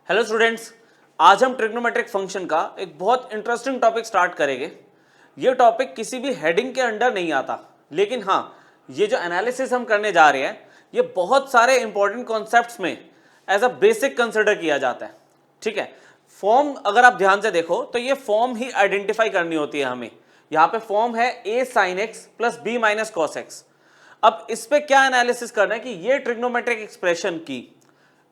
Hello students, आज हम trigonometric function का एक बहुत इंटरेस्टिंग टॉपिक स्टार्ट करेंगे। ये टॉपिक किसी भी हेडिंग के अंडर नहीं आता, लेकिन हाँ, ये जो एनालिसिस हम करने जा रहे हैं ये बहुत सारे इंपॉर्टेंट कॉन्सेप्ट्स में एज अ बेसिक कंसिडर किया जाता है। ठीक है, फॉर्म अगर आप ध्यान से देखो तो ये फॉर्म ही आइडेंटिफाई करनी होती है हमें। यहाँ पे फॉर्म है a sin x plus b minus cos x. अब इस पे क्या एनालिसिस करना है कि ये ट्रिग्नोमेट्रिक एक्सप्रेशन की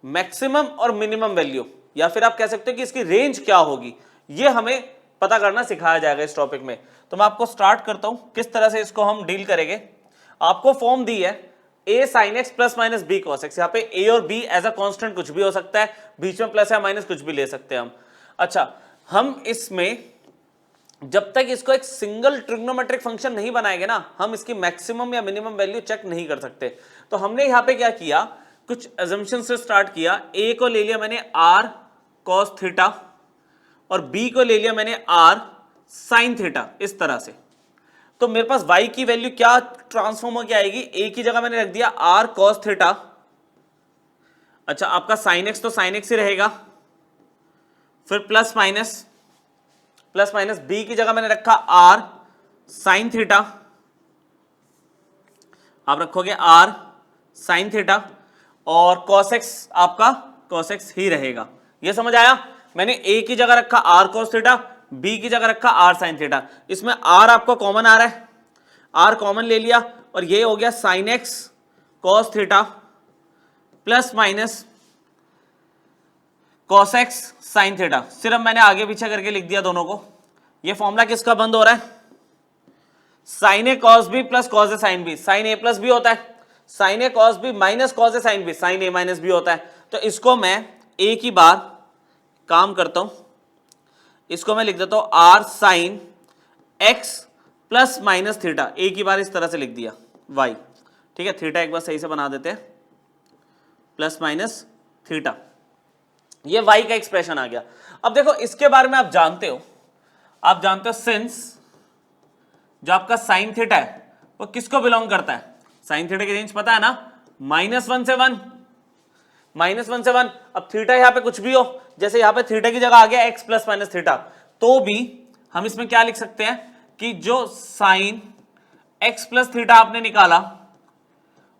मैक्सिमम और मिनिमम वैल्यू या फिर आप कह सकते हो कि इसकी रेंज क्या होगी, ये हमें पता करना सिखाया जाएगा इस टॉपिक में। तो मैं आपको स्टार्ट करता हूं किस तरह से इसको हम डील करेंगे। आपको फॉर्म दी है a sin x plus minus b cos x। यहाँ पे a और b एज अ कांस्टेंट कुछ भी हो सकता है, बीच में प्लस या माइनस कुछ भी ले सकते हैं हम। अच्छा, हम इसमें जब तक इसको एक सिंगल ट्रिग्नोमेट्रिक फंक्शन नहीं बनाएंगे ना, हम इसकी मैक्सिमम या मिनिमम वैल्यू चेक नहीं कर सकते। तो हमने यहाँ पे क्या किया, कुछ अजम्पशन से स्टार्ट किया। a को ले लिया मैंने r cos थीटा और b को ले लिया मैंने r sin थीटा, इस तरह से। तो मेरे पास y की वैल्यू क्या ट्रांसफॉर्म होकर आएगी, a की जगह मैंने रख दिया r cos थीटा। अच्छा, आपका sin x तो sin x ही रहेगा, फिर प्लस माइनस b की जगह मैंने रखा r sin थीटा, आप रखोगे r sin थीटा, और cos x आपका cos x ही रहेगा। ये समझ आया? मैंने a की जगह रखा r cos थीटा, b की जगह रखा r sin थीटा। इसमें r आपको कॉमन आ रहा है, r कॉमन ले लिया और ये हो गया sin x cos theta plus minus cos x sin theta. सिर्फ मैंने आगे पीछे करके लिख दिया दोनों को। ये फॉर्मूला किसका बंद हो रहा है, sin a cos b plus cos a sin b। sin a plus b होता है, sin a cos b minus cos a sin b, sin a minus b होता है। तो इसको मैं a की बार काम करता हूं, इसको मैं लिख देता हूं r sin x plus minus theta. a की बार इस तरह से लिख दिया y। ठीक है, थीटा एक बार सही से बना देते हैं, प्लस माइनस थीटा। ये y का एक्सप्रेशन आ गया। अब देखो, इसके बारे में आप जानते हो सिंस जो आपका साइन थीटा है वो किसको बिलोंग करता है, साइन थीटा की रेंज पता है ना, -1 से 1, -1 से 1। अब थीटा यहां पे कुछ भी हो, जैसे यहां पे थीटा की जगह आ गया x प्लस माइनस थीटा, तो भी हम इसमें क्या लिख सकते हैं कि जो साइन x प्लस थीटा आपने निकाला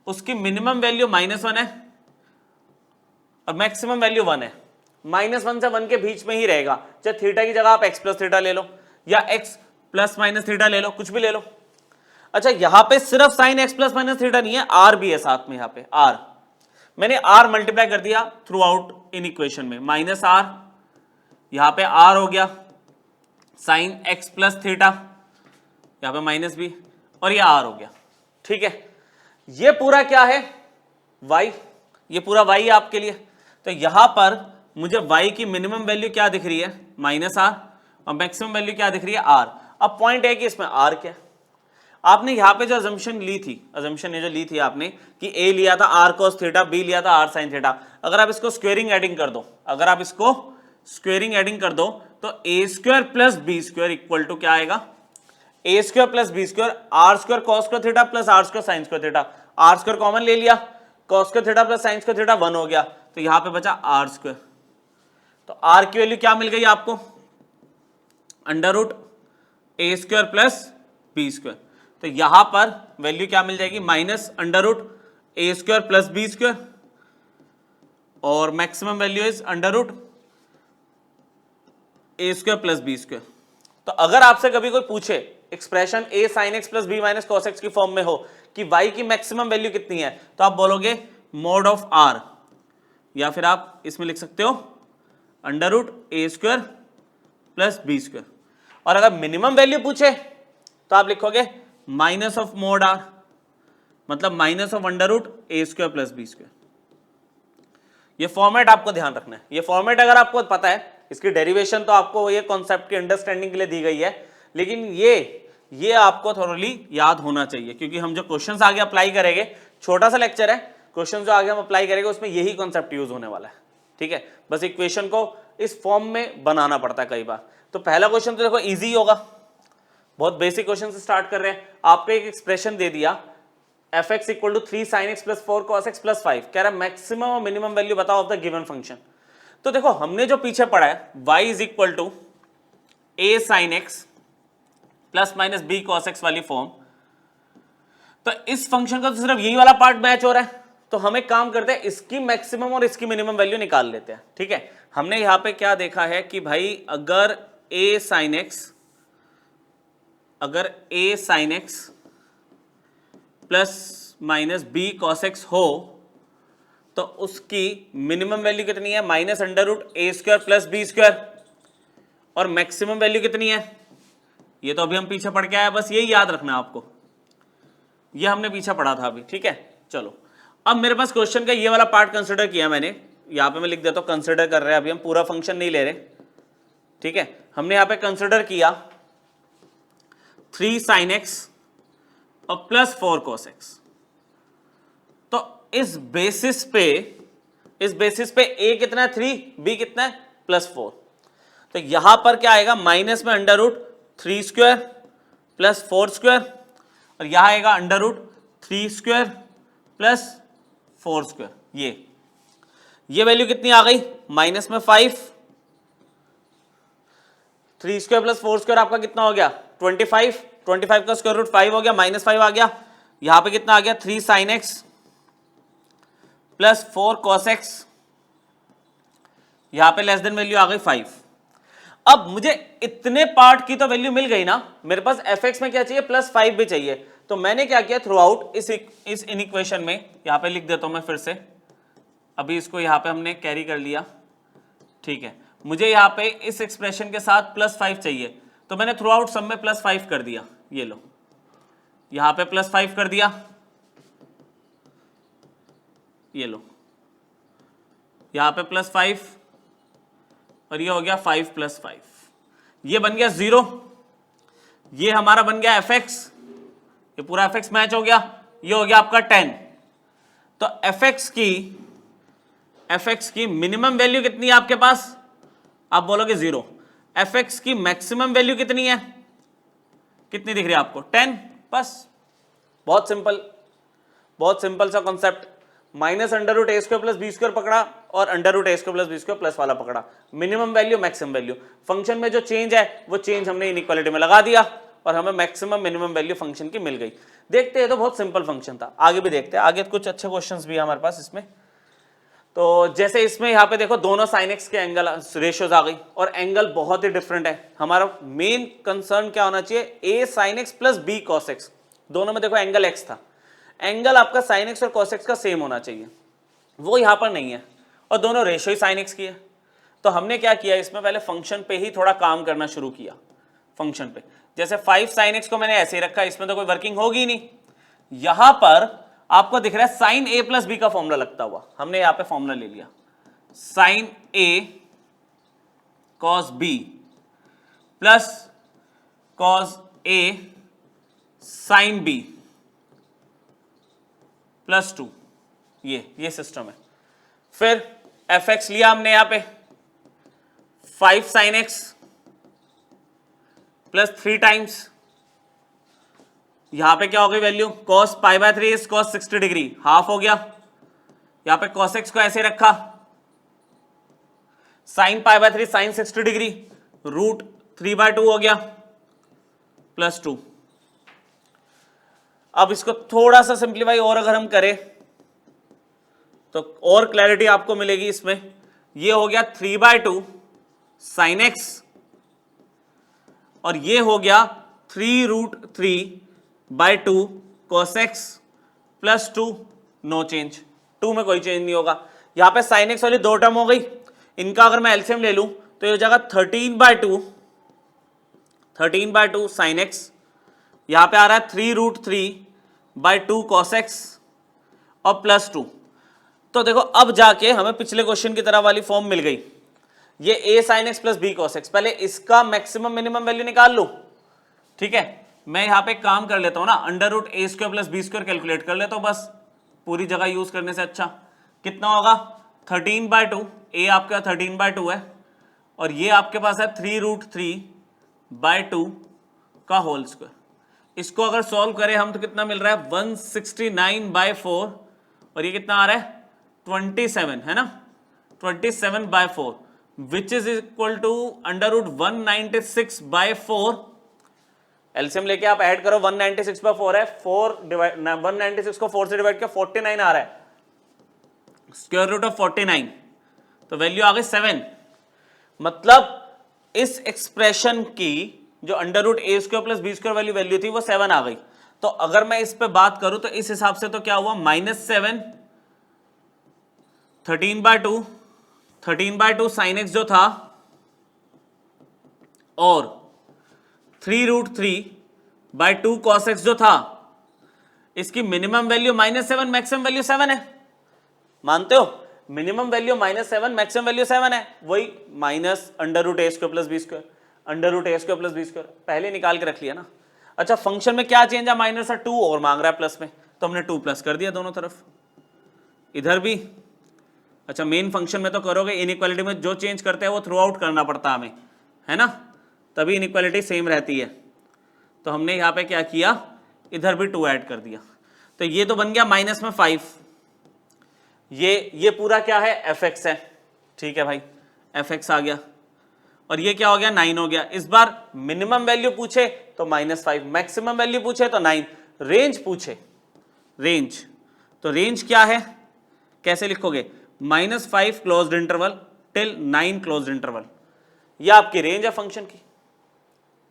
उसकी मिनिमम वैल्यू -1 है और मैक्सिमम वैल्यू 1 है। -1 से 1 के बीच में ही रहेगा, चाहे थीटा की जगह आप x प्लस थीटा ले लो या x प्लस माइनस थीटा ले लो, कुछ भी ले लो। अच्छा, यहां पे सिर्फ sine x plus minus theta नहीं है, r भी है साथ में। यहां पे r मैंने r मल्टीप्लाई कर दिया थ्रू आउट इन इक्वेशन में, -r, यहां पे r हो गया साइन x प्लस थीटा, यहां पे माइनस b, और ये r हो गया। ठीक है, ये पूरा क्या है, y, ये पूरा y है आपके लिए। तो यहां पर मुझे y की मिनिमम वैल्यू क्या दिख रही है, -r, और मैक्सिमम वैल्यू क्या दिख रही है, r। अब पॉइंट है कि इसमें r क्या है। आपने यहां पे जो अजम्पशन ली थी, अजम्पशन ये जो ली थी आपने कि a लिया था r cos थीटा, b लिया था r sin थीटा। अगर आप इसको स्क्वेयरिंग एडिंग कर दो, अगर आप इसको स्क्वेयरिंग एडिंग कर दो तो a square plus b square equal to क्या आएगा, a square plus b square r square cos square theta plus r square sin square theta. r square common ले लिया, cos square theta plus sin square theta 1 हो गया, तो यहां पे बचा r स्क्वायर। तो r की वैल्यू क्या मिल गई आपको, under root a square plus b square. तो यहां पर वैल्यू क्या मिल जाएगी, minus under root a square plus b square, और maximum value is under root a square plus b square. तो अगर आपसे कभी कोई पूछे expression a sin x plus b minus cos x की फॉर्म में हो कि y की मैक्सिमम वैल्यू कितनी है, तो आप बोलोगे मॉड ऑफ r, या फिर आप इसमें लिख सकते हो under root a square plus b square. और अगर मिनिमम वैल्यू पूछे तो आप लिखोगे माइनस ऑफ मॉड r, मतलब minus of under root a square plus b square. ये फॉर्मेट आपको ध्यान रखना है। ये फॉर्मेट अगर आपको पता है, इसकी डेरिवेशन तो आपको ये कॉन्सेप्ट की अंडरस्टैंडिंग के लिए दी गई है, लेकिन ये आपको थोड़ी याद होना चाहिए, क्योंकि हम जो क्वेश्चंस आगे अप्लाई करेंगे, छोटा सा लेक्चर है, क्वेश्चन जो आगे हम अप्लाई करेंगे उसमें यही कॉन्सेप्ट यूज होने वाला है। ठीक है, बस इक्वेशन को इस फॉर्म में बनाना पड़ता है कई बार। तो पहला क्वेश्चन तो देखो इजी होगा, बहुत बेसिक क्वेश्चन से स्टार्ट कर रहे हैं। आपको एक एक्सप्रेशन दे दिया F X equal to 3 sin x plus 4 cos x plus 5, कह रहा है मैक्सिमम और मिनिमम वैल्यू बताओ ऑफ द गिवन फंक्शन। तो देखो हमने जो पीछे पढ़ा है y is equal to a sine X plus minus b cos X वाली फॉर्म, तो इस फंक्शन का तो सिर्फ यही वाला पार्ट मैच हो रहा है, तो हम एक काम करते हैं इसकी मैक्सिमम और इसकी मिनिमम वैल्यू निकाल लेते हैं। ठीक है, हमने यहां पे क्या देखा है कि भाई अगर a sine X plus minus b cos x हो तो उसकी मिनिमम वैल्यू कितनी है, minus under root A square plus B square, और मैक्सिमम वैल्यू कितनी है, ये तो अभी हम पीछे पढ़ के आए, बस यही याद रखना आपको, ये हमने पीछे पढ़ा था अभी। ठीक है, चलो अब मेरे पास क्वेश्चन का ये वाला पार्ट कंसिडर किया मैंने, यहां पे मैं लिख देता हूं कंसिडर कर रहे हैं, अभी हम पूरा फंक्शन नहीं ले रहे। ठीक है, हमने यहां पे कंसिडर किया 3 sin x और प्लस 4 cos x, तो इस बेसिस पे a कितना है 3, b कितना है +4, तो यहां पर क्या आएगा माइनस में under root 3 square plus 4 square, और यहां आएगा under root 3 square plus 4 square. ये वैल्यू कितनी आ गई, माइनस में 5, 3 स्क्वायर प्लस 4 स्क्वायर आपका कितना हो गया 25, 25 का स्क्वायर रूट 5 हो गया, माइनस 5 आ गया, यहां पे कितना आ गया 3 sin x plus 4 cos x, यहां पे लेस देन वैल्यू आ गई 5। अब मुझे इतने पार्ट की तो वैल्यू मिल गई ना, मेरे पास fx में क्या चाहिए +5 भी चाहिए, तो मैंने क्या किया थ्रू आउट इस इनइक्वेशन में, यहां पे लिख देता हूं मैं फिर से, अभी इसको यहां पे हमने कैरी कर लिया। ठीक है, मुझे यहां पे इस एक्सप्रेशन के साथ +5 चाहिए, तो मैंने थ्रू आउट सब में +5 कर दिया, ये लो यहां पे +5 कर दिया, ये लो यहां पे +5, और ये हो गया 5 + 5, ये बन गया 0, ये हमारा बन गया fx, ये पूरा fx मैच हो गया, ये हो गया आपका 10। तो fx की मिनिमम वैल्यू कितनी है आपके पास, आप बोलोगे 0, fx की मैक्सिमम वैल्यू कितनी है, कितनी दिख रही है आपको 10, बस बहुत सिंपल सा concept, minus under root A square plus B square पकड़ा और under root A square plus B square plus वाला पकड़ा, minimum value maximum value, function में जो चेंज है वो चेंज हमने इनइक्वालिटी में लगा दिया और हमें मैक्सिमम मिनिमम वैल्यू फंक्शन की मिल गई। देखते हैं, तो बहुत सिंपल फंक्शन था, आगे भी देखते हैं, आगे कुछ अच्छे क्वेश्चंस भी है हमारे पास इसमें। तो जैसे इसमें यहाँ पे देखो दोनों साइन एक्स के एंगल रेशियोज आ गई और एंगल बहुत ही डिफरेंट है, हमारा मेन कंसर्न क्या होना चाहिए, A sine X plus B cos X, दोनों में देखो एंगल एक्स था, एंगल आपका साइन एक्स और कॉस एक्स का सेम होना चाहिए, वो यहां पर नहीं है, और दोनों रेशियो ही साइन एक्स की है। तो हमने क्या किया इसमें, पहले फंक्शन पे ही थोड़ा काम करना शुरू किया, फंक्शन पे, जैसे 5 sin x को मैंने ऐसे ही रखा, इसमें तो कोई वर्किंग होगी नहीं, यहां पर आपको दिख रहा है साइन a प्लस बी का फॉर्मूला लगता हुआ, हमने यहां पे फॉर्मूला ले लिया, sine a cos b plus cos a sin b +2, ये सिस्टम है। फिर fx लिया हमने यहां पे 5 sin x प्लस 3 टाइम्स, यहां पे क्या हो गई value, cos π/3 is cos 60 degree, half हो गया, यहां पे cos x को ऐसे रखा, sin π/3 sin 60 डिग्री, √3/2 हो गया +2। अब इसको थोड़ा सा सिंप्लीफाई और अगर हम करें तो और क्लैरिटी आपको मिलेगी इसमें, ये हो गया 3/2 sin x और ये हो गया 3√3/2 cos x +2, नो चेंज, 2 में कोई चेंज नहीं होगा। यहां पे sin x वाली 2 टर्म हो गई, इनका अगर मैं एलसीएम ले लूं तो ये हो जाएगा 13/2 sin x, यहां पे आ रहा है 3√3/2 cos x और +2। तो देखो अब जाके हमें पिछले क्वेश्चन की तरह वाली फॉर्म मिल गई, ये a sin x plus b cos x, पहले इसका मैक्सिमम मिनिमम वैल्यू निकाल लो। ठीक है, मैं यहां पे काम कर लेता हूं ना, under root A square plus B square calculate कर लेता हूं, बस पूरी जगह यूज करने से अच्छा कितना होगा 13/2, a आपका 13/2 है और ये आपके पास है 3√3/2 का होल स्क्वायर, इसको अगर सॉल्व करें हम तो कितना मिल रहा है 169/4 और ये कितना आ रहा है 27, है ना 27/4 which is equal to √196/4। LCM लेके आप ऐड करो, 196/4 है, 196 को 4 से डिवाइड किया 49 आ रहा है, स्क्वायर रूट ऑफ 49, तो वैल्यू आ गई 7। मतलब इस एक्सप्रेशन की जो √a² + b² वैल्यू थी वो 7 आ गई। तो अगर मैं इस पे बात करूं तो इस हिसाब से तो क्या हुआ, -7, 13/2 sin x जो था, और 3√3/2 cos x जो था, इसकी मिनिमम वैल्यू -7, मैक्सिमम वैल्यू 7 है। मानते हो? मिनिमम वैल्यू -7, मैक्सिमम वैल्यू 7 है, वही -√a² + b², √a² + b², पहले निकाल के रख लिया ना। अच्छा, फंक्शन में क्या चेंज है, माइनस है, 2 और मांग रहा है प्लस में, तो हमने 2 प्लस कर दिया दोनों तरफ, इधर भी। अच्छा, मेन फंक्शन में तो करोगे, इनइक्वालिटी में जो चेंज करते हैं वो थ्रू आउट करना पड़ता है हमें, है ना, तभी इनइक्वालिटी सेम रहती है। तो हमने यहाँ पे क्या किया, इधर भी 2 ऐड कर दिया, तो ये तो बन गया -5। ये पूरा क्या है, fx है, ठीक है भाई, fx आ गया, और ये क्या हो गया, 9 हो गया। इस बार मिनिमम वैल्यू पूछे तो -5, मैक्सिमम वैल्यू पूछे तो 9, रेंज पूछे, रेंज, तो रेंज क्या है, कैसे लिखोगे, -5 closed interval till 9 closed interval, ये आपकी रेंज है फंक्शन की,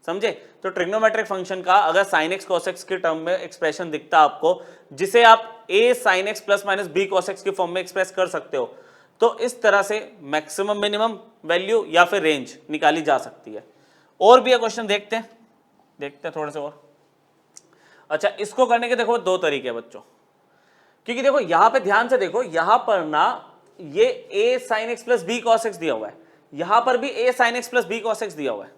समझे। तो ट्रिग्नोमेट्रिक फंक्शन का अगर sin x cos x के टर्म में एक्सप्रेशन दिखता आपको, जिसे आप a sin x ± b cos x की फॉर्म में एक्सप्रेस कर सकते हो, तो इस तरह से मैक्सिमम मिनिमम वैल्यू या फिर रेंज निकाली जा सकती है। और भी क्वेश्चन देखते हैं थोड़े से और। अच्छा, इसको करने के देखो 2 तरीके हैं बच्चों, क्योंकि देखो यहां पे ध्यान से देखो, यहां पर ना ये a sin x + b cos x दिया हुआ है, यहां पर भी a sin x + b cos x दिया हुआ है,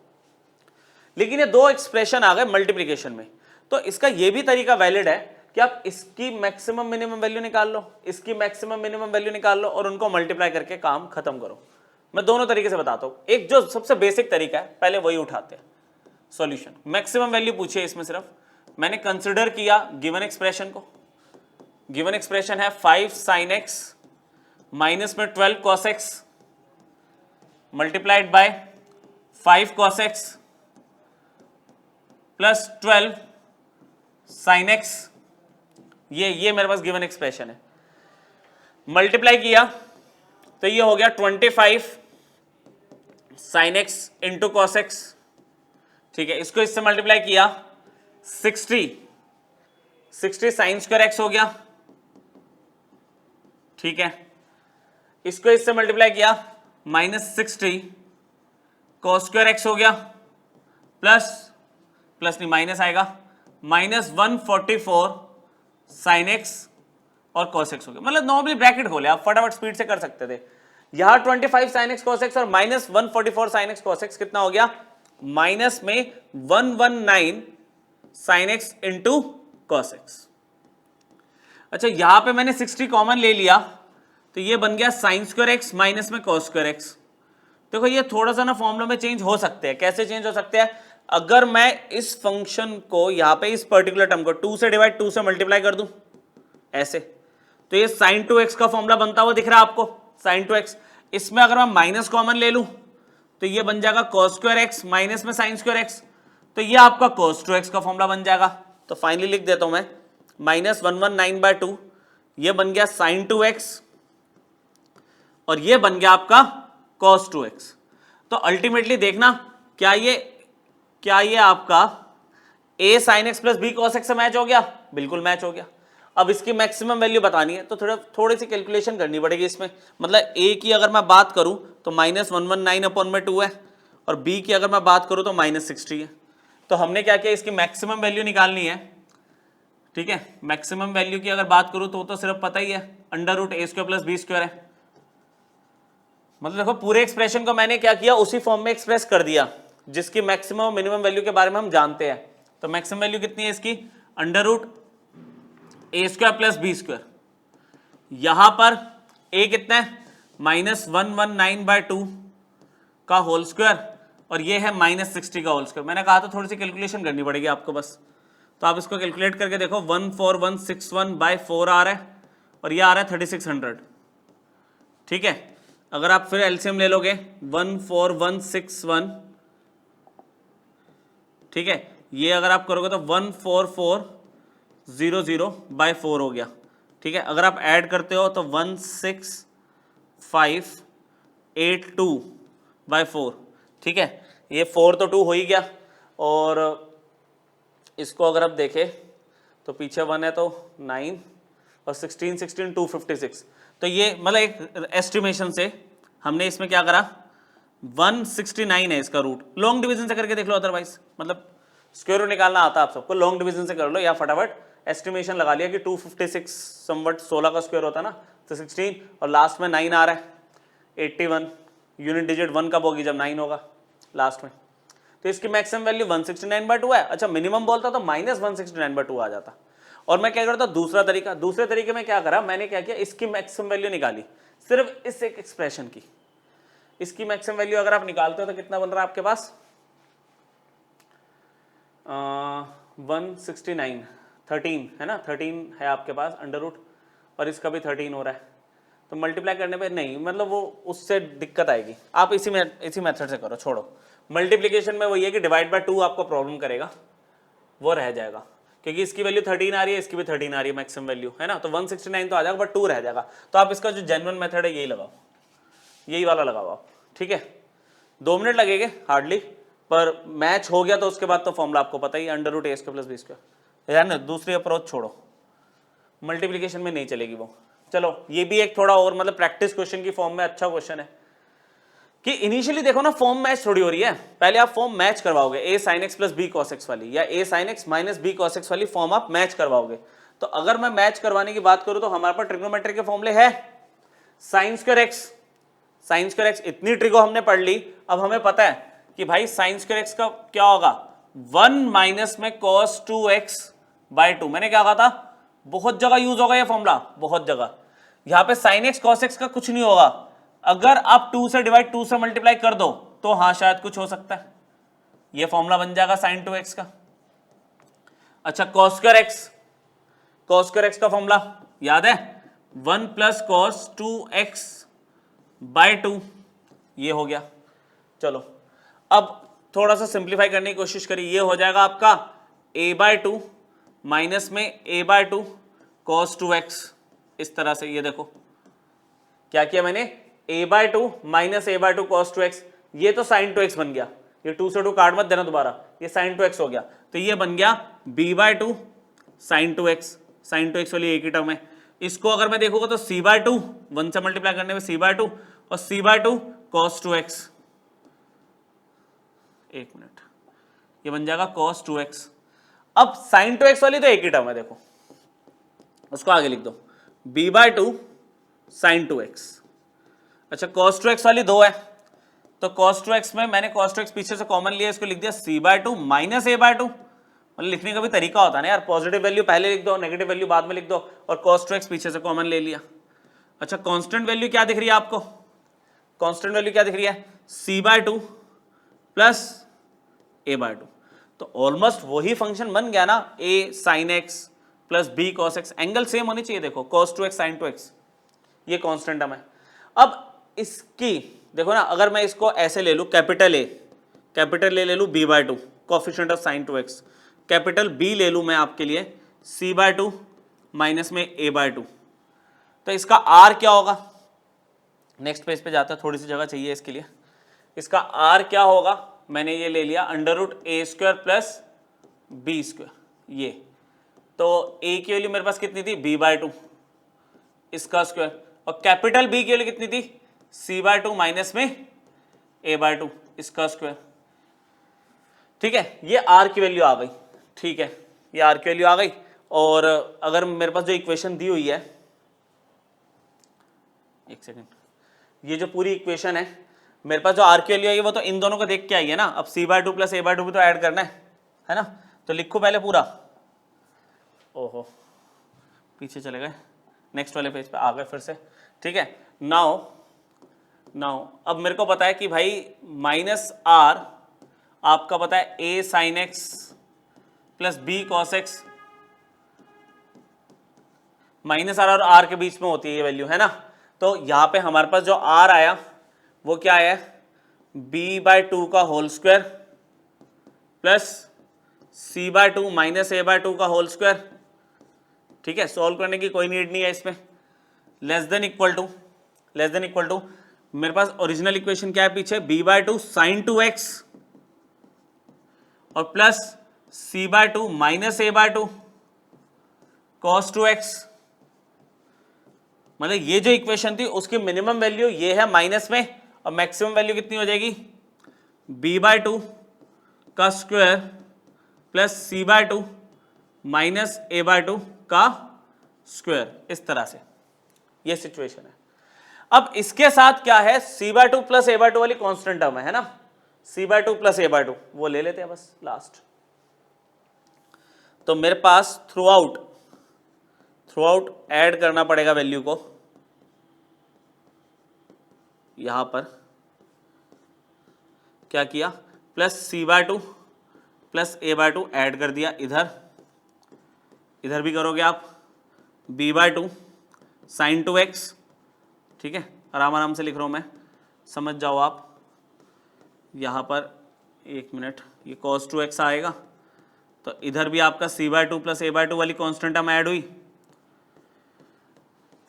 लेकिन ये 2 एक्सप्रेशन आ गए मल्टीप्लिकेशन में। तो इसका ये भी तरीका वैलिड है कि आप इसकी मैक्सिमम मिनिमम वैल्यू निकाल लो, इसकी मैक्सिमम मिनिमम वैल्यू निकाल लो, और उनको मल्टीप्लाई करके काम खत्म करो। मैं दोनों तरीके से बताता हूं, एक जो सबसे बेसिक तरीका है पहले वही उठाते हैं, सॉल्यूशन। मैक्सिमम वैल्यू पूछिए, इसमें सिर्फ मैंने कंसिडर किया गिवन एक्सप्रेशन को। गिवन एक्सप्रेशन है 5 sin x माइनस में 12 cos x multiplied by 5 cos x plus 12 sin x, ये मेरे पास गिवन एक्सप्रेशन है। मल्टीप्लाई किया तो ये हो गया 25 sin x into cos x, ठीक है। इसको इससे मल्टीप्लाई किया 60 sin स्क्वायर x हो गया, ठीक है। इसको इससे मल्टीप्लाई किया -60 cos स्क्वायर x हो गया, प्लस नहीं माइनस आएगा, -144 sin x और cos x हो गया। मतलब नॉर्मली ब्रैकेट खोले, आप फटाफट स्पीड से कर सकते थे। यहां 25 sin x cos x और -144 sin x cos x कितना हो गया, माइनस में 119 sin x into cos x। अच्छा, यहां पे मैंने 60 कॉमन ले लिया, तो ये बन गया sin स्क्वायर x माइनस में cos स्क्वायर x। देखो ये थोड़ा सा ना फॉर्मूला में चेंज हो सकते हैं। कैसे चेंज हो सकते हैं, अगर मैं इस फंक्शन को यहां पे इस पर्टिकुलर टर्म को 2 से डिवाइड 2 से मल्टीप्लाई कर दूं ऐसे, तो ये sin 2x का फॉर्मूला बनता हुआ दिख रहा है आपको, sin 2x। इसमें अगर मैं माइनस कॉमन ले लूं तो ये बन जाएगा cos स्क्वायर x माइनस में sin स्क्वायर x, तो ये आपका cos 2x का फॉर्मूला बन जाएगा। तो फाइनली लिख देता हूं मैं -119/2, ये बन गया sin 2x और ये बन गया आपका cos 2x। तो अल्टीमेटली देखना क्या ये आपका a sin x + b cos x से मैच हो गया, बिल्कुल मैच हो गया। अब इसकी मैक्सिमम वैल्यू बतानी है तो थोड़ी सी कैलकुलेशन करनी पड़ेगी इसमें। मतलब a की अगर मैं बात करूं तो -119/2 है, और b की अगर मैं बात करूं तो -60 है। तो हमने क्या किया, इसकी मैक्सिमम वैल्यू निकालनी है, ठीक है। मैक्सिमम वैल्यू की अगर बात करूं तो सिर्फ पता ही है √a² + b² है। मतलब देखो पूरे एक्सप्रेशन को मैंने क्या किया, उसी फॉर्म में एक्सप्रेस कर दिया जिसकी मैक्सिमम और मिनिमम वैल्यू के बारे में हम जानते हैं। तो मैक्सिमम वैल्यू कितनी है इसकी, √a² + b²। यहां पर a कितना है, -119/2 का होल स्क्वायर, और ये है -60 का होल स्क्वायर। मैंने कहा था थोड़ी सी कैलकुलेशन करनी पड़ेगी आपको बस, तो आप इसको कैलकुलेट करके देखो, 14161/4 आ रहा है, और ये आ रहा है 3600, ठीक है। अगर आप फिर एलसीएम ले लोगे 14161, ठीक है, ये अगर आप करोगे तो 14400/4 हो गया, ठीक है। अगर आप ऐड करते हो तो 16582/4, ठीक है। ये 4 तो 2 हो ही गया, और इसको अगर आप देखें तो पीछे 1 है तो 9 और 16 256। तो ये मतलब एक एस्टिमेशन से हमने इसमें क्या करा, 169 है इसका रूट। लॉन्ग डिवीजन से करके देख लो, अदरवाइज मतलब स्क्वायर रूट निकालना आता है आप सबको, लॉन्ग डिवीजन से कर लो, या फटाफट एस्टिमेशन लगा लिया कि 256 समवट 16 का स्क्वायर होता है ना, तो 16 और लास्ट में 9 आ रहा है, 81 यूनिट डिजिट 1 कब होगी, जब 9 होगा लास्ट में। तो इसकी मैक्सिमम वैल्यू 169/2 है। अच्छा मिनिमम बोलता तो -169/2 आ जाता। और मैं क्या करता, दूसरा तरीका, दूसरे तरीके में क्या करा मैंने, क्या किया, इसकी मैक्सिमम वैल्यू निकाली सिर्फ इस एक एक्सप्रेशन की। इसकी मैक्सिमम वैल्यू अगर आप निकालते हो तो कितना बन रहा है आपके पास, 169, 13 है ना, 13 है आपके पास अंडर रूट, और इसका भी 13 हो रहा है। तो मल्टीप्लाई करने पे नहीं, मतलब वो उससे दिक्कत आएगी। आप इसी मेथड से करो, छोड़ो मल्टीप्लिकेशन में। वही है कि डिवाइड बाय 2 आपको प्रॉब्लम करेगा, वो रह जाएगा, क्योंकि इसकी वैल्यू 13 आ रही है, इसकी भी 13 आ रही है मैक्सिमम वैल्यू, है ना। तो 169 तो आ जाएगा, बट 2 रह जाएगा। तो आप इसका जो जेन्युइन मेथड है यही लगाओ, यही वाला लगाओ आप, ठीक है। 2 मिनट लगेंगे हार्डली, पर मैच हो गया तो उसके बाद तो फॉर्मूला आपको पता ही, under root A square plus B square, यार ना। दूसरी अप्रोच छोड़ो, मल्टीप्लिकेशन में नहीं चलेगी वो। चलो ये भी एक थोड़ा और मतलब प्रैक्टिस क्वेश्चन की फॉर्म में अच्छा क्वेश्चन है कि इनिशियली देखो ना, फॉर्म मैच थोड़ी हो रही है, पहले आप फॉर्म मैच करवाओगे, a sin x plus B cos X वाली, या a sin x minus B cos X वाली फॉर्म आप मैच करवाओगे। तो अगर मैं मैच करवाने की बात करूं तो हमारे पास ट्रिग्नोमेट्री के फॉर्मूले है, साइन स्क्वायर x, इतनी ट्रिगो हमने पढ़ ली। अब हमें पता है कि भाई साइन स्क्वायर x का क्या होगा, 1 माइनस में cos 2x/2। मैंने क्या कहा था, बहुत जगह यूज होगा ये फॉर्मूला, बहुत जगह। यहां पे साइन x cos x का कुछ नहीं होगा, अगर आप 2 से डिवाइड 2 से मल्टीप्लाई कर दो तो हाँ शायद कुछ हो सकता है, ये फॉर्मूला बन जाएगा साइन 2x का। अच्छा cos स्क्वायर x का फॉर्मूला याद है, 1 प्लस cos 2x/2, ये हो गया। चलो अब थोड़ा सा सिंप्लीफाई करने की कोशिश करिए, ये हो जाएगा आपका a/2 माइनस में a/2 cos 2x, इस तरह से। ये देखो क्या किया मैंने, a/2 minus a/2 cos 2x, ये तो sin 2x बन गया, ये 2 से 2 काट मत देना दोबारा, ये sin 2x हो गया। तो ये बन गया b/2 sin 2x वाली एक ही टर्म है। इसको अगर मैं देखूंगा तो c/2, 1 से मल्टीप्लाई करने में c/2 और c/2 cos 2x, एक मिनट, ये बन जाएगा cos 2x। अब sin 2x वाली तो एक ही टर्म है, देखो उसको आगे लिख दो, b/2 sin 2x। अच्छा cos 2x वाली 2 है, तो cos 2x में मैंने cos 2x पीछे से कॉमन लिया, इसको लिख दिया c/2 माइनस a/2। मतलब लिखने का भी तरीका होता है ना यार, पॉजिटिव वैल्यू पहले लिख दो, नेगेटिव वैल्यू बाद में लिख दो, और cos 2x पीछे से कॉमन ले लिया। अच्छा कांस्टेंट वैल्यू क्या दिख रही है आपको, कांस्टेंट वैल्यू क्या दिख रही है, c/2 प्लस a/2। तो ऑलमोस्ट वही फंक्शन बन गया ना, a sin x plus b cos x, angle same होनी चाहिए। देखो cos 2x sin 2x, ये कांस्टेंट टर्म है। अब इसकी देखो ना, अगर मैं इसको ऐसे ले लूं, कैपिटल ए ले लूं b/2 coefficient of sin 2x, capital b ले लूं मैं आपके लिए c/2 माइनस में a/2, तो इसका r क्या होगा, नेक्स्ट पेज पे जाता है, थोड़ी सी जगह चाहिए इसके लिए। इसका r क्या होगा, मैंने ये ले लिया under root a² plus b², ये तो a की वैल्यू मेरे पास कितनी थी, b/2 इसका स्क्वायर, और कैपिटल B की वैल्यू कितनी थी, c/2 माइनस में a/2 इसका स्क्वायर। ठीक है, ये r की वैल्यू आ गई, ठीक है, ये r की वैल्यू आ गई। और अगर मेरे पास जो इक्वेशन दी हुई है, एक सेकेंड, ये जो पूरी इक्वेशन है मेरे पास जो r की वैल्यू आई है वो तो इन दोनों को देख के आई है ना। अब c/2 प्लस a/2 भी तो ऐड करना है ना, तो लिखो पहले पूरा। ओहो पीछे चले गए, नेक्स्ट वाले पेज पे आ गए फिर से। ठीक है, नाउ अब मेरे को पता है कि भाई माइनस r आपका पता है a sin x plus b cos x, minus r और r के बीच में होती है ये वैल्यू, है ना। तो यहाँ पे हमारे पास जो r आया वो क्या आया, b/2 का whole square plus c/2 minus a/2 का होल स्क्वायर। ठीक है, सॉल्व करने की कोई नीड नहीं है इसमें। लेस देन इक्वल टू मेरे पास ओरिजिनल इक्वेशन क्या है पीछे, b/2 sin 2x और plus c/2 minus a/2 cos 2x। मतलब ये जो इक्वेशन थी उसकी मिनिमम वैल्यू ये है माइनस में, और मैक्सिमम वैल्यू कितनी हो जाएगी, b/2 का square plus c/2 minus a/2 का स्क्वायर। इस तरह से ये सिचुएशन है। अब इसके साथ क्या है, c/2 प्लस a/2 वाली कांस्टेंट टर्म है ना, c/2 प्लस a/2 वो ले लेते हैं बस लास्ट। तो मेरे पास थ्रू आउट ऐड करना पड़ेगा वैल्यू को, यहां पर क्या किया, plus c/2 plus a/2 add कर दिया, इधर भी करोगे आप, b/2 sin 2x। ठीक है, आराम से लिख रहा हूं मैं, समझ जाओ आप। यहां पर एक मिनट, ये cos 2x आएगा, तो इधर भी आपका c/2 प्लस a/2 वाली कांस्टेंट टर्म ऐड हुई,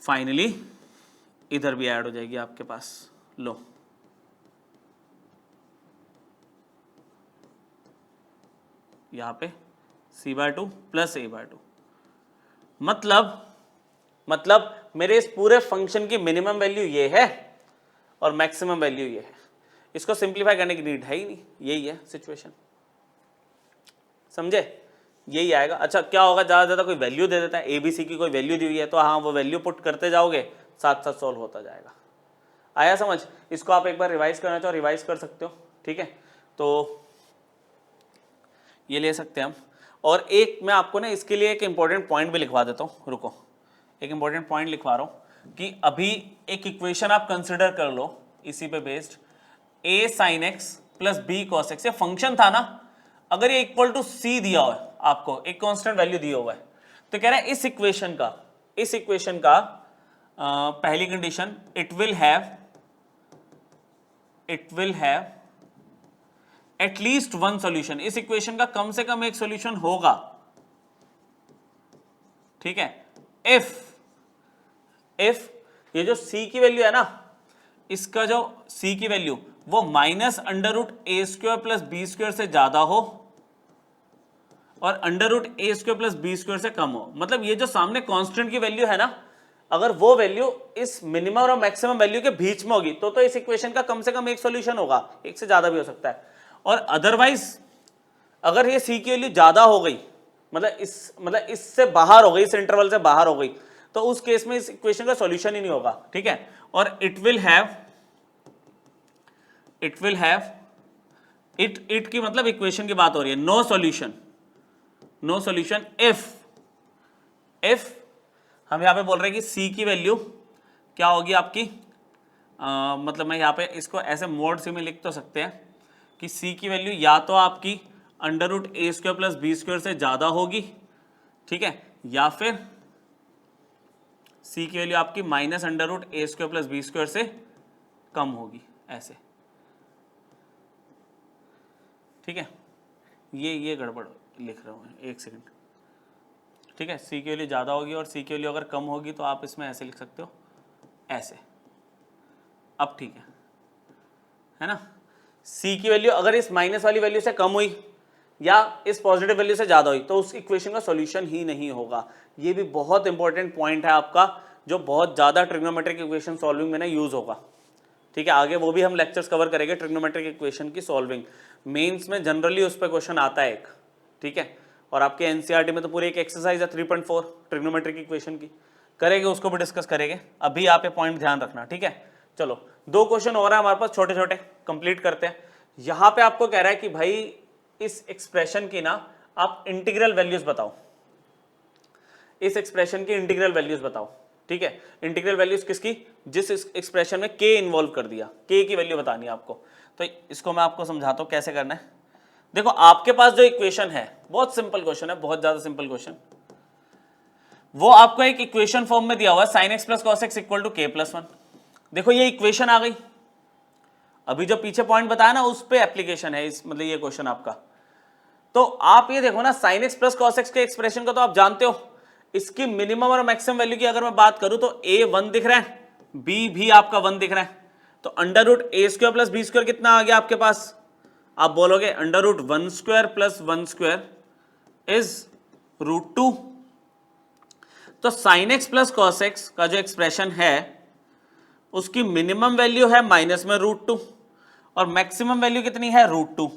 फाइनली इधर भी ऐड हो जाएगी आपके पास। लो, यहां पे c/2 प्लस a/2, मतलब मेरे इस पूरे फंक्शन की मिनिमम वैल्यू ये है और मैक्सिमम वैल्यू ये है। इसको सिंप्लीफाई करने की नीड है ही नहीं, यही है सिचुएशन, समझे, यही आएगा। अच्छा क्या होगा, ज़्यादा से ज़्यादा कोई वैल्यू दे देता है, ए बी सी की कोई वैल्यू दी हुई है, तो हाँ वो वैल्यू पुट करते जाओगे, साथ साथ सॉल्व होता जाएगा। आया समझ? इसको आप एक बार रिवाइज करना चाहो रिवाइज कर सकते हो। ठीक है, तो ये ले सकते हैं हम। और एक मैं आपको ना इसके लिए एक इंपॉर्टेंट पॉइंट भी लिखवा देता हूँ, रुको, एक इंपॉर्टेंट पॉइंट लिखवा रहा हूँ कि अभी एक इक्वेशन आप कंसिडर कर लो इसी पे based, a sin x plus b cos x, ये फंक्शन था ना, अगर ये इक्वल टू c दिया हुआ है आपको, एक कांस्टेंट वैल्यू दिया हुआ है, तो कह रहा है इस इक्वेशन का पहली condition, it will have at least one solution, इस इक्वेशन का कम से कम एक सॉल्यूशन होगा। ठीक है, इफ ये जो c की वैल्यू है ना, इसका जो c की वैल्यू वो minus under root A square plus B square से ज्यादा हो और under root A square plus B square से कम हो। मतलब ये जो सामने कांस्टेंट की वैल्यू है ना, अगर वो वैल्यू इस मिनिमम और मैक्सिमम वैल्यू के बीच में होगी तो इस इक्वेशन का कम से कम एक सॉल्यूशन होगा, एक से ज्यादा भी हो सकता है। और अदरवाइज अगर ये c की वैल्यू ज्यादा हो गई, मतलब इससे बाहर हो गई, इस इंटरवल से बाहर हो गई, तो उस केस में इस इक्वेशन का सॉल्यूशन ही नहीं होगा। ठीक है, और इट विल हैव इट की मतलब इक्वेशन की बात हो रही है, नो सॉल्यूशन इफ हम यहां पे बोल रहे हैं कि c की वैल्यू क्या होगी आपकी, मतलब मैं यहां पे इसको ऐसे मोड से में लिख तो सकते हैं कि c की वैल्यू या तो आपकी under root A square plus B square से ज्यादा होगी, ठीक है, या फिर c की वैल्यू आपकी minus under root A square plus B square से कम होगी, ऐसे। ठीक है, ये गड़बड़ लिख रहा हूँ, एक सेकंड। ठीक है, c की वैल्यू ज़्यादा होगी और c की वैल्यू अगर कम होगी तो आप इसमें ऐसे लिख सकते हो, ऐसे। अब ठीक है ना, c की वैल्यू अगर इस माइनस वाली वैल्यू से कम हुई या इस पॉजिटिव वैल्यू से ज़्यादा हुई तो उस इक्वेशन का सॉल्यूशन ही नहीं होगा। ये भी बहुत इंपॉर्टेंट पॉइंट है आपका, जो बहुत ज़्यादा ट्रिग्नोमेट्रिक इक्वेशन सॉल्विंग में ना यूज़ होगा। ठीक है, आगे वो भी हम लेक्चर्स कवर करेंगे, ट्रिग्नोमेट्रिक इक्वेशन की सॉल्विंग। मेंस में जनरली उस पर क्वेश्चन आता है एक, ठीक है, और आपके एनसीईआरटी में तो पूरी एक एक्सरसाइज है 3.4 ट्रिग्नोमेट्रिक इक्वेशन की, करेंगे, उसको भी डिस्कस करेंगे। अभी आप ये पॉइंट ध्यान रखना। ठीक है, चलो 2 क्वेश्चन हो रहा है हमारे पास, छोटे छोटे कंप्लीट करते हैं। यहाँ पे आपको कह रहा है कि भाई इस एक्सप्रेशन की ना आप इंटीग्रल वैल्यूज बताओ, इस एक्सप्रेशन की इंटीग्रल वैल्यूज बताओ। ठीक है, इंटीग्रल वैल्यूज किसकी, जिस एक्सप्रेशन में k इन्वॉल्व कर दिया, k की वैल्यू बतानी है आपको। तो इसको मैं आपको समझाता हूं कैसे करना है। देखो आपके पास जो इक्वेशन है, बहुत सिंपल क्वेश्चन है, बहुत ज्यादा सिंपल क्वेश्चन। वो आपको एक इक्वेशन फॉर्म में दिया हुआ है, sine X plus cos X equal to K plus one. देखो ये इक्वेशन आ गई, अभी जो पीछे पॉइंट बताया ना उस पे एप्लीकेशन है इस, मतलब ये क्वेश्चन आपका। तो आप ये देखो ना, sign X plus cos x के एक्सप्रेशन को तो आप जानते हो, इसकी मिनिमम और मैक्सिमम वैल्यू की अगर मैं बात करूं तो a 1 दिख रहा है, b भी आपका 1 दिख रहा है, तो under root A square plus B square कितना आ गया आपके पास? आप बोलोगे under root 1 square plus 1 square is root 2। तो sine X plus cos X का जो एक्सप्रेशन है उसकी मिनिमम वैल्यू है माइनस में रूट 2 और मैक्सिमम वैल्यू कितनी है? Root 2।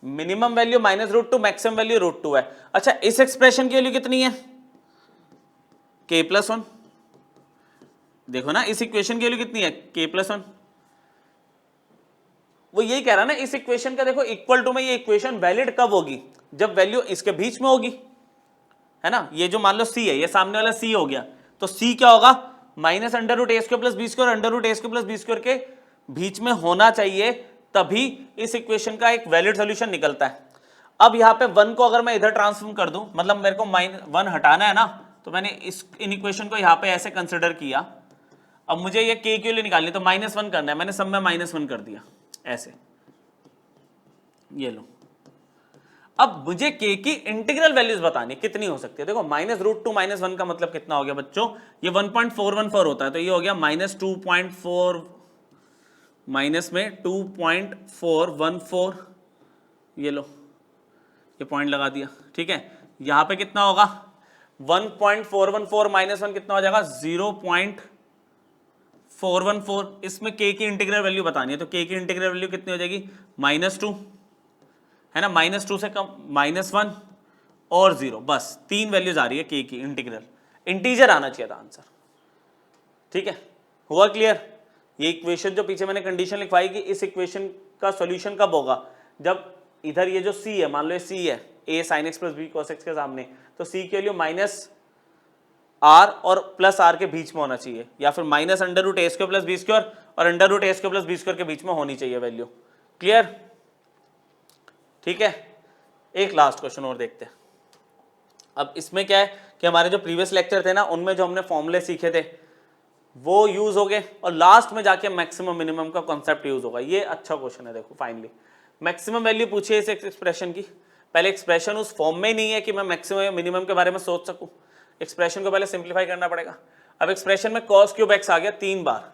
Minimum value minus root 2, maximum value root 2 है। अच्छा, इस एक्सप्रेशन की वैल्यू कितनी है? के प्लस 1। देखो ना, इस इक्वेशन की वैल्यू कितनी है? के प्लस 1। वो यही कह रहा ना, इस इक्वेशन का देखो इक्वल टू में ये इक्वेशन वैलिड कब होगी? जब वैल्यू इसके बीच में होगी, है ना। ये जो मान लो c है, ये सामने वाला c हो गया, तो c क्या होगा? Minus under root A square plus B square, under root A square plus B square के बीच में होना चाहिए, तभी इस इक्वेशन का एक वैलिड सॉल्यूशन निकलता है। अब यहाँ पे 1 को अगर मैं इधर ट्रांसफॉर्म कर दूं, मतलब मेरे को -1 हटाना है ना, तो मैंने इन इक्वेशन को यहाँ पे ऐसे कंसिडर किया। अब मुझे ये k की वैल्यू निकालनी, तो -1 करना है, मैंने सब में -1 कर दिया ऐसे, ये लो। अब मुझे k की इंटीग्रल वैल्यूज बतानी कितनी हो सकती है। देखो माइनस रूट 2 -1 का मतलब कितना हो गया बच्चों? ये 1.414 होता है, तो ये हो गया -2.4 माइनस में 2.414, ये लो, ये पॉइंट लगा दिया, ठीक है। यहां पे कितना होगा? 1.414 -1 कितना हो जाएगा? 0.414। इसमें k की इंटीग्रल वैल्यू बतानी है, तो k की इंटीग्रल वैल्यू कितनी हो जाएगी? -2, है ना, -2 से कम, -1 और 0, बस 3 वैल्यूज आ रही है k की इंटीग्रल। इंटीजर आना चाहिए था आंसर, ठीक है। हुआ क्लियर? ये इक्वेशन जो पीछे मैंने कंडीशन लिखवाई कि इस इक्वेशन का सॉल्यूशन कब होगा? जब इधर ये जो c है, मान लो ये c है, a sin x plus b cos x के सामने, तो c के लिए -r और +r के बीच में होना चाहिए, या फिर minus under root A square plus B square और under root A square plus B square के बीच में होनी चाहिए वैल्यू। क्लियर? ठीक है। एक लास्ट क्वेश्चन और देखते हैं। अब इसमें क्या है कि हमारे जो प्रीवियस लेक्चर थे ना, उनमें जो हमने फॉर्मूले सीखे थे वो यूज हो गए, और लास्ट में जाके मैक्सिमम मिनिमम का कॉन्सेप्ट यूज होगा। ये अच्छा क्वेश्चन है। देखो फाइनली मैक्सिमम वैल्यू पूछी है इस एक्सप्रेशन की। पहले एक्सप्रेशन उस फॉर्म में ही नहीं है कि मैं मैक्सिमम या मिनिमम के बारे में सोच सकूं, एक्सप्रेशन को पहले सिंप्लीफाई करना पड़ेगा। अब एक्सप्रेशन में cos क्यूब x आ गया 3 बार,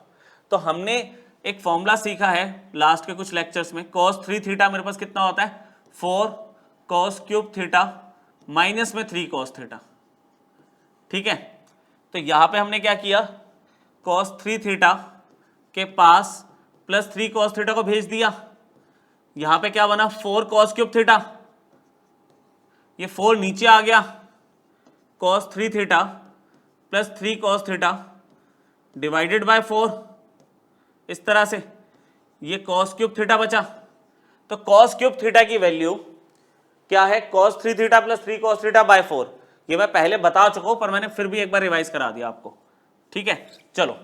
तो हमने एक फॉर्मूला सीखा है लास्ट के कुछ लेक्चर्स में, cos 3 थीटा मेरे पास कितना होता है? 4 cos क्यूब थीटा माइनस में 3 cos थीटा, ठीक है। तो यहां पे हमने क्या किया? cos 3 थीटा के पास प्लस 3 cos थीटा को भेज दिया। यहां पे क्या बना? 4 cos क्यूब थीटा, ये 4 नीचे आ गया, cos 3 theta plus 3 cos theta divided by 4, इस तरह से ये cos क्यूब थीटा बचा। तो cos क्यूब थीटा की वैल्यू क्या है? cos 3 theta plus 3 cos theta by 4। ये मैं पहले बता चुका हूं, पर मैंने फिर भी एक बार रिवाइज करा दिया आपको, ठीक है। चलो,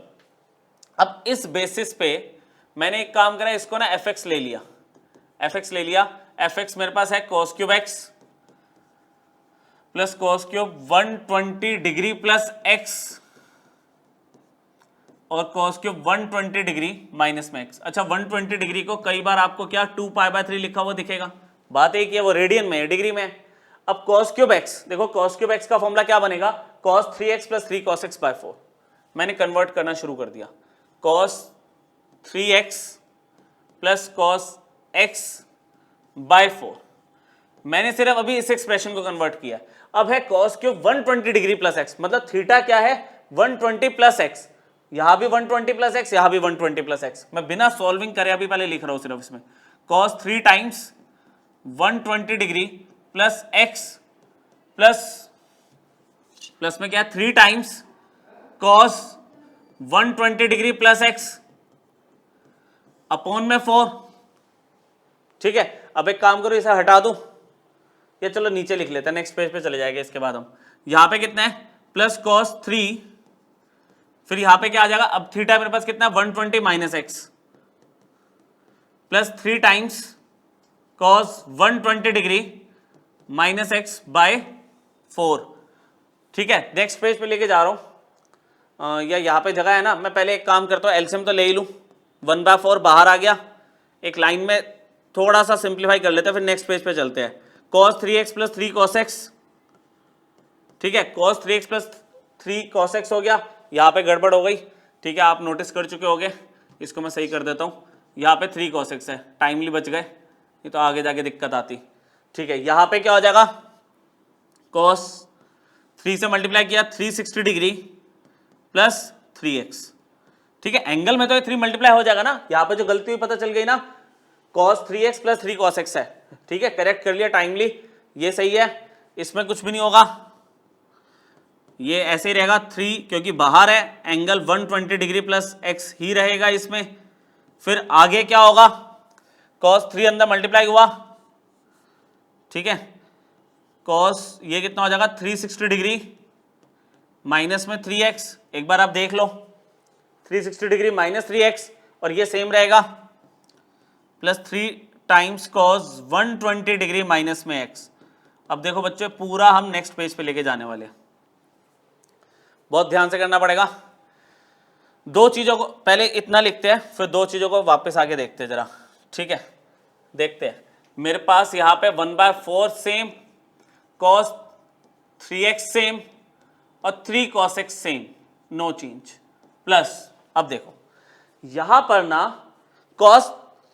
अब इस बेसिस पे मैंने एक काम करा, इसको ना fx ले लिया, fx ले लिया। fx मेरे पास है cos cube x plus cos cube 120 degree plus x और cos क्यूब 120 डिग्री माइनस में x। अच्छा, 120 डिग्री को कई बार आपको क्या 2π/3 लिखा हुआ दिखेगा, बात एक है वो रेडियन में है, डिग्री में है। अब cos क्यूब x, देखो cos क्यूब x का फॉर्मूला क्या बनेगा? cos 3x plus 3 cos x by 4। मैंने कन्वर्ट करना शुरू कर दिया, cos 3x plus cos x by 4। मैंने सिर्फ अभी इस एक्सप्रेशन को कन्वर्ट किया। अब है cos cube 120 degree plus x, मतलब थीटा क्या है? 120 प्लस x, यहां भी 120 प्लस x, यहां भी 120 प्लस x। मैं बिना सॉल्विंग करे अभी पहले लिख रहा हूं सिर्फ इसमें, cos 3 times 120 degree plus x plus में क्या? 3 times cos 120 degree plus x upon में 4, ठीक है। अब एक काम करो, इसे हटा दो, या चलो नीचे लिख लेते हैं, नेक्स्ट पेज पे चले जाएंगे। इसके बाद हम यहां पे कितना है? प्लस cos 3, फिर यहां पे क्या आ जाएगा? अब थीटा मेरे पास कितना है? 120 minus x plus 3 times cos 120 degree minus x by 4। ठीक है, नेक्स्ट पेज पे लेके जा रहा हूँ, या यहाँ पे जगह है ना, मैं पहले एक काम करता हूँ, एलसीएम तो ले ही लूँ, 1/4 बाहर आ गया, एक लाइन में थोड़ा सा सिंप्लीफाई कर लेते हैं, फिर नेक्स्ट पेज पे चलते हैं। cos 3x plus 3 cos x, ठीक है, cos 3x plus 3 cos x हो गया, यहाँ पे गड़बड़ हो गई, ठीक है, आप नोटिस कर चुके होंगे, इसको मैं सही कर देता हूँ, यहाँ पे 3 cos x है, टाइमली बच गए, ये तो आगे जाके दिक्कत आती, ठीक है। यहाँ पे क्या हो जाएगा, cos 3 से मल्टीप्लाई किया 360 डिग्री प्लस 3x, ठीक है, एंगल में तो ये 3 मल्टीप्लाई हो जाएगा ना, यहाँ पे जो गलती हुई पता चल गई ना, cos 3x plus 3 cos x है, ठीक है, करेक्ट कर लिया टाइमली, ये सही है, इसमें कुछ भी नहीं होगा, ये ऐसे ही रहेगा 3, क्योंकि बाहर है, एंगल 120 डिग्री प्लस x ही रहेगा इसमें। फिर आगे क्या होगा, cos 3 अंदर मल्टीप्लाई हुआ, ठीक है, cos ये कितना हो जाएगा 360 डिग्री माइनस में 3x, एक बार आप देख लो, 360 डिग्री माइनस 3x, और ये सेम रहेगा plus 3 times cos 120 degree minus में x। अब देखो बच्चों, पूरा हम नेक्स्ट पेज पे लेके जाने वाले हैं, बहुत ध्यान से करना पड़ेगा। दो चीजों को पहले इतना लिखते हैं, फिर दो चीजों को वापस आगे देखते हैं जरा, ठीक है, देखते हैं। मेरे पास यहाँ पे 1/4 सेम, cos 3x सेम और 3 cos x same, no change, plus अब देखो यहां पर ना cos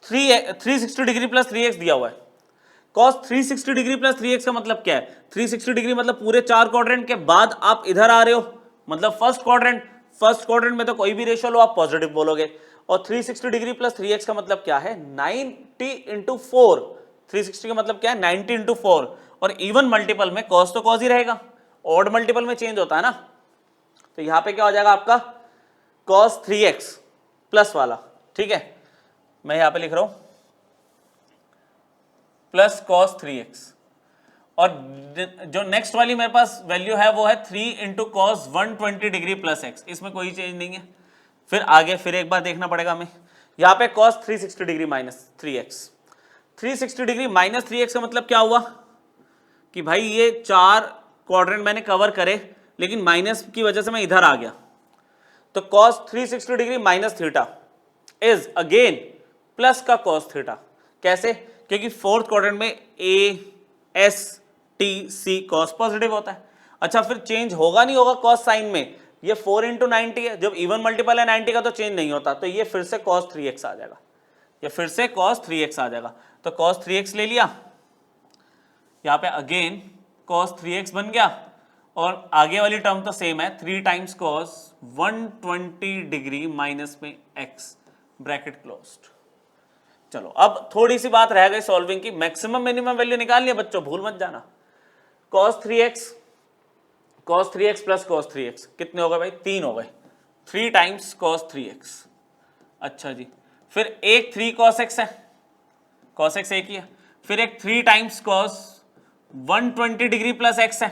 360 डिग्री प्लस 3x दिया हुआ है, cos 360 डिग्री प्लस 3x का मतलब क्या है, 360 डिग्री मतलब पूरे 4 क्वाड्रेंट के बाद आप इधर आ रहे हो, मतलब फर्स्ट क्वाड्रेंट में तो कोई भी रेशियो लो आप पॉजिटिव बोलोगे, और 360 डिग्री प्लस 3x का मतलब क्या है 90 इंटू 4, 360 का मतलब क्या है 90 इंटू 4, और इवन मल्टीपल में cos तो cos ही रहेगा, ऑड मल्टीपल में चेंज होता है ना, तो यहां पे क्या हो जाएगा आपका cos 3x प्लस वाला, ठीक है, मैं यहां पे लिख रहा हूं प्लस cos 3x, और जो नेक्स्ट वाली मेरे पास वैल्यू है वो है 3 into cos 120 degree plus x, इसमें कोई चेंज नहीं है। फिर आगे फिर एक बार देखना पड़ेगा हमें, यहाँ पे cos 360 degree minus 3x, 360 degree minus 3x का मतलब क्या हुआ कि भाई ये 4 क्वाड्रेंट मैंने कवर करे, लेकिन माइनस की वजह से मैं इधर आ गया, तो cos 360 degree minus theta is again plus का cos थीटा। कैसे, क्योंकि फोर्थ क्वाड्रेंट में ASTC cos पॉजिटिव होता है। अच्छा, फिर चेंज होगा नहीं होगा cos साइन में, ये 4 इंटू 90 है, जब इवन मल्टीपल है 90 का तो चेंज नहीं होता, तो ये फिर से cos 3x आ जाएगा, ये फिर से cos 3x आ जाएगा, तो cos 3x ले लिया, यहाँ पे अगेन cos 3x बन गया, और आगे वाली टर्म तो सेम है, 3 टाइम्स cos 120 डिग्री माइनस में x, ब्रैकेट क्लोज्ड। चलो अब थोड़ी सी बात रह गई सॉल्विंग की, मैक्सिमम मिनिमम वैल्यू निकालनी है बच्चों, भूल मत जाना। cos 3x plus cos 3x कितने हो गए भाई, 3 हो गए, 3 टाइम्स cos 3x। अच्छा जी, फिर एक 3 cos x है, cos x एक ही है, फिर एक 3 times cos 120 degree plus x है,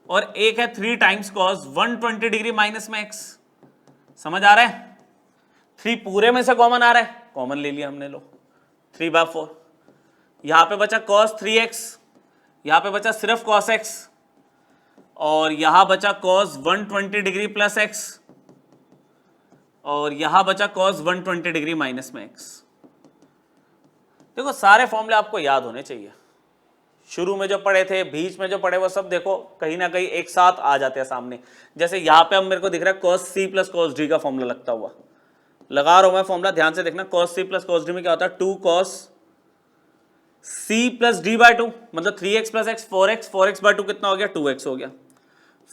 और एक है 3 टाइम्स cos 120 डिग्री माइनस में x। समझ आ रहा है, 3 पूरे में से कॉमन आ रहा है, कॉमन ले लिया हमने, लो 3/4, यहां पे बचा cos 3x, यहां पे बचा सिर्फ cos x, और यहां बचा cos 120 डिग्री प्लस x, और यहां बचा cos 120 डिग्री माइनस में x। देखो सारे फॉर्मूले आपको याद होने चाहिए, शुरू में जो पढ़े थे, बीच में जो पढ़े, वो सब देखो कहीं ना कहीं एक साथ आ जाते हैं सामने। जैसे यहां पे अब मेरे को दिख रहा है cos c plus cos d का फॉर्मूला लगता हुआ, लगा रहा हूं मैं फॉर्मूला, ध्यान से देखना, cos c plus cos d में क्या होता है, 2 cos c plus d by 2, मतलब 3x plus x 4x, 4x bye 2 कितना हो गया, 2x हो गया।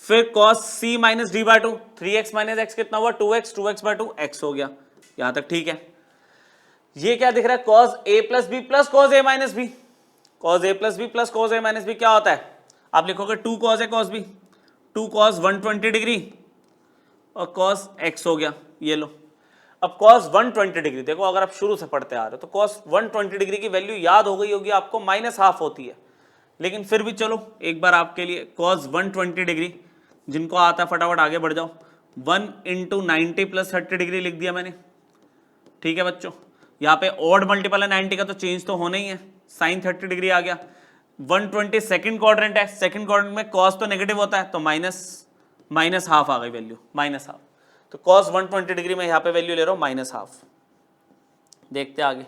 फिर cos c minus d by 2, 3x minus x कितना हुआ, 2x, 2x बाय 2 x हो गया, यहां तक ठीक है। ये क्या दिख रहा है, cos a plus b plus cos a minus b, cos a plus b plus cos a minus b क्या होता है, आप लिखोगे 2 cos a cos b, 2 cos 120 degree और cos x हो गया, ये लो। अब cos 120 डिग्री देखो, अगर आप शुरू से पढ़ते आ रहे हो तो cos 120 डिग्री की वैल्यू याद हो गई होगी आपको, -½ होती है, लेकिन फिर भी चलो एक बार आपके लिए cos 120 डिग्री, जिनको आता है फटाफट आगे बढ़ जाओ, 1 इंटू 90 प्लस 30 डिग्री लिख दिया मैंने, ठीक है बच्चों। यहाँ पे ऑड मल्टीपल है 90 का, तो चेंज तो होना ही है, साइन 30 डिग्री आ गया, 120 सेकंड क्वाड्रेंट है, सेकंड क्वाड्रेंट में कॉस तो नेगेटिव होता है, तो माइनस हाफ आ गई वैल्यू, माइनस हाफ। तो कॉस 120 डिग्री में यहाँ पे वैल्यू ले रहा हूँ माइनस हाफ। देखते हैं आगे,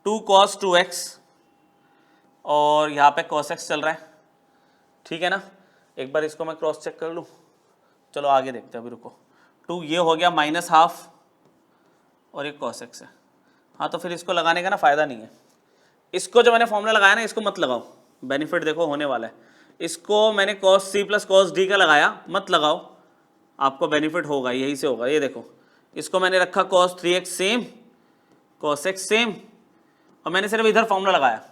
2 cos 2x और यहाँ पे cos x चल रहा है, ठीक है ना। एक बार इसको मैं क्रॉस चेक कर लूँ, चलो आगे देखते हैं, अभी रुको। 2 ये हो गया माइनस हाफ और ये cos x है। हाँ तो फिर इसको लगाने का ना फ़ायदा नहीं है, इसको जो मैंने फॉर्मूला लगाया ना इसको मत लगाओ, बेनिफिट देखो होने वाला है। इसको मैंने cos c plus cos d का लगाया, मत लगाओ, आपको बेनिफिट होगा, यही से होगा। ये देखो, इसको मैंने रखा cos 3x same, cos x same, और मैंने सिर्फ इधर फॉर्मूला लगाया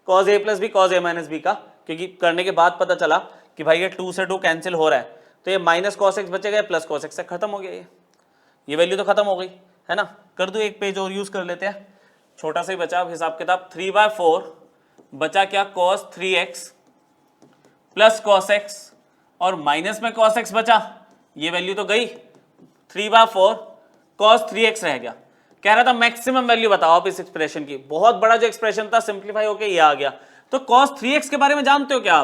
cos a plus B cos a minus B का, क्योंकि करने के बाद पता चला कि भाई ये 2 से 2 कैंसिल हो रहा है, तो ये माइनस cos x बचेगा, प्लस cos x से खत्म हो गया, ये वैल्यू तो खत्म हो गई है ना। कर दो, एक पेज और यूज कर लेते हैं, छोटा सा ही बचा हिसाब किताब। 3/4 बचा क्या, cos 3x plus cos x और माइनस में cos x बचा, ये वैल्यू तो गई, 3/4 cos 3x रह गया। कह रहा था मैक्सिमम वैल्यू बताओ आप इस एक्सप्रेशन की, बहुत बड़ा जो एक्सप्रेशन था सिंप्लीफाई होके ये आ गया। तो cos 3x के बारे में जानते हो क्या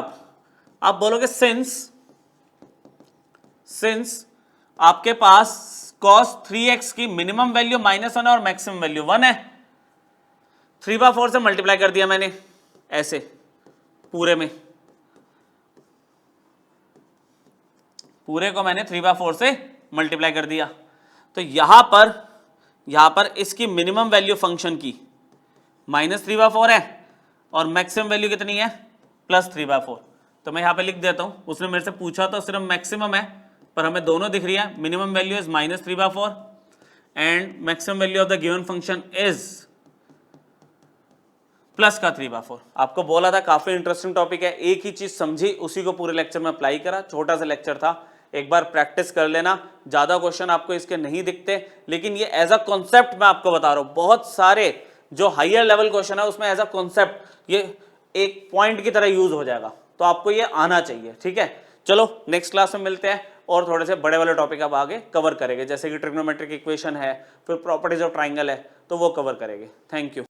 आप बोलोगे सिंस आपके पास cos 3x की मिनिमम वैल्यू -1 है और मैक्सिमम वैल्यू 1 है, 3/4 से मल्टीप्लाई कर दिया मैंने, ऐसे पूरे को मैंने 3/4 से मल्टीप्लाई कर दिया। तो यहां पर इसकी मिनिमम वैल्यू फंक्शन की -3/4 है और मैक्सिमम वैल्यू कितनी है, +3/4। तो मैं यहां पे लिख देता हूं, उसने मेरे से पूछा तो सिर्फ मैक्सिमम है, पर हमें दोनों दिख रही है। Minimum value is -3/4 and maximum value of the given function is plus का 3/4। आपको बोला था काफी इंटरेस्टिंग टॉपिक है, एक ही चीज समझी उसी को पूरे लेक्चर में अप्लाई करा, छोटा सा लेक्चर था, एक बार प्रैक्टिस कर लेना। ज्यादा क्वेश्चन आपको इसके नहीं दिखते, लेकिन ये एज अ कॉन्सेप्ट मैं आपको बता रहा हूं, बहुत सारे जो हायर लेवल क्वेश्चन है उसमें एज अ कॉन्सेप्ट ये एक पॉइंट की तरह यूज हो जाएगा, तो आपको ये आना चाहिए, ठीक है। चलो नेक्स्ट क्लास में मिलते हैं और थोड़े से बड़े वाले टॉपिक अब आगे कवर करेंगे, जैसे कि ट्रिग्नोमेट्रिक इक्वेशन है, फिर प्रॉपर्टीज ऑफ ट्राइंगल है, तो वो कवर करेंगे। Thank you.